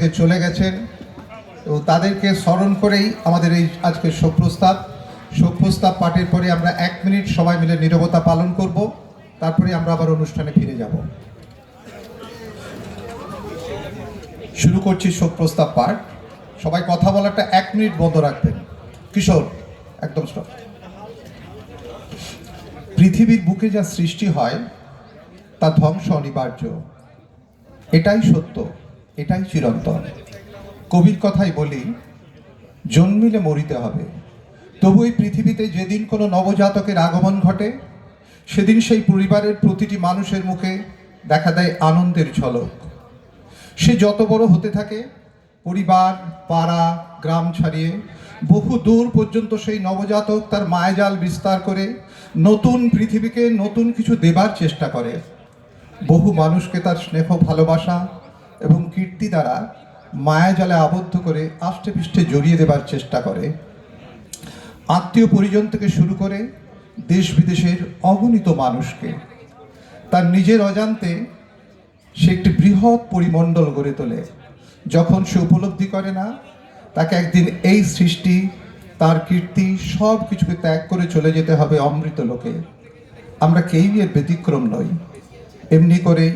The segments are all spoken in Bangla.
থেকে চলে গেছেন। তো তাদেরকে স্মরণ করেই আমাদের এই আজকের শোক প্রস্তাব পাঠের পরে আমরা 1 মিনিট সবাই মিলে নীরবতা পালন করব, তারপরে আমরা আবার অনুষ্ঠানে ফিরে যাব। শুরু করছি শোক প্রস্তাব পাঠ। সবাই কথা বলাটা 1 মিনিট বন্ধ রাখবেন। কিশোর, একদম স্টপ। পৃথিবীর বুকে যা সৃষ্টি হয় তা ধ্বংস অনিবার্য, এটাই সত্য, এটাই চিরন্তন। কবির কথাই বলি, জন্মিলে মরিতে হবে। তবু এই পৃথিবীতে যেদিন কোনো নবজাতকের আগমন ঘটে, সেদিন সেই পরিবারের প্রতিটি মানুষের মুখে দেখা দেয় আনন্দের ঝলক। সে যত বড় হতে থাকে, পরিবার, পাড়া, গ্রাম ছাড়িয়ে বহু দূর পর্যন্ত সেই নবজাতক তার মায়াজাল বিস্তার করে নতুন পৃথিবীকে নতুন কিছু দেবার চেষ্টা করে। বহু মানুষকে তার স্নেহ, ভালোবাসা এবং কীর্তি দ্বারা মায়াজালে আবদ্ধ করে আষ্টে পৃষ্ঠে জড়িয়ে দেবার চেষ্টা করে। আত্মীয় পরিজন থেকে শুরু করে দেশ বিদেশের অগণিত মানুষকে তার নিজের অজান্তে সে একটি বৃহৎ পরিমণ্ডল গড়ে তোলে। যখন সে উপলব্ধি করে না, তাকে একদিন এই সৃষ্টি, তার কীর্তি সব কিছুকে ত্যাগ করে চলে যেতে হবে অমৃত লোকে। আমরা কেউই এর ব্যতিক্রম নই। এমনি করেই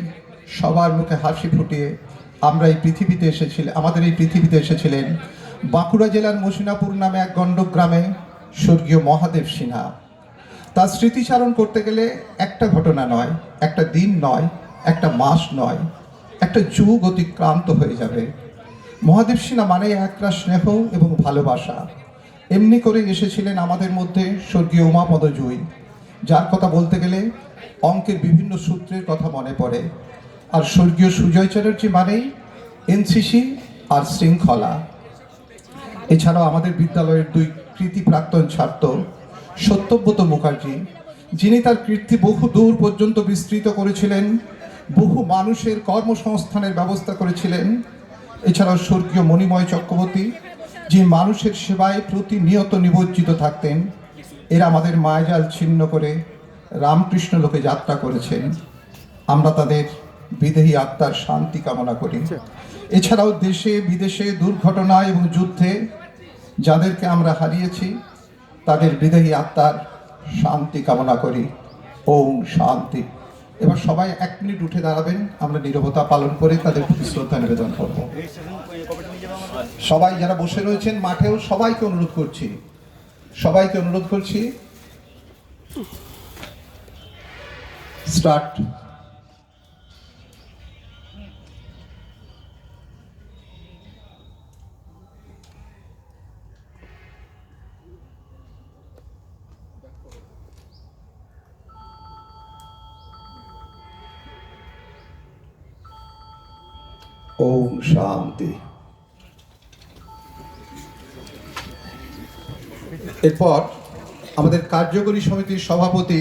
সবার মুখে হাসি ফুটিয়ে আমাদের এই পৃথিবীতে এসেছিলেন বাঁকুড়া জেলার মসিনাপুর নামে এক গণ্ডক গ্রামে স্বর্গীয় মহাদেব সিনহা। তার স্মৃতিচারণ করতে গেলে একটা ঘটনা নয়, একটা দিন নয়, একটা মাস নয়, একটা যুগ অতিক্রান্ত হয়ে যাবে। মহাদেব সিনহা মানে একটা স্নেহ এবং ভালোবাসা। এমনি করে এসেছিলেন আমাদের মধ্যে স্বর্গীয় উমাপদ জুই, যার কথা বলতে গেলে অঙ্কের বিভিন্ন সূত্রের কথা মনে পড়ে। আর স্বর্গীয় সুজয় চ্যাটার্জি মানেই এনসিসি আর শৃঙ্খলা। এছাড়াও আমাদের বিদ্যালয়ের 2 কৃতি প্রাক্তন ছাত্র সত্যব্রত মুখার্জি, যিনি তার কীর্তি বহু দূর পর্যন্ত বিস্তৃত করেছিলেন, বহু মানুষের কর্মসংস্থানের ব্যবস্থা করেছিলেন। এছাড়াও স্বর্গীয় মণিময় চক্রবর্তী, যিনি মানুষের সেবায় প্রতিনিয়ত নিমজ্জিত থাকতেন। এরা আমাদের মায়াজাল ছিন্ন করে রামকৃষ্ণ লোকে যাত্রা করেছেন। আমরা তাদের বিদেহী আত্মার শান্তি কামনা করি। এছাড়াও দেশে বিদেশে দুর্ঘটনা এবং যুদ্ধে যাদেরকে আমরা হারিয়েছি, তাদের বিদেহী আত্মার শান্তি কামনা করি। ওম শান্তি। এবার সবাই 1 মিনিট উঠে দাঁড়াবেন, আমরা নীরবতা পালন করে তাদের প্রতি শ্রদ্ধা নিবেদন করব। সবাই যারা বসে রয়েছেন মাঠেও সবাইকে অনুরোধ করছি স্টার্ট। ওম শান্তি। এরপর আমাদের কার্যকরী সমিতির সভাপতি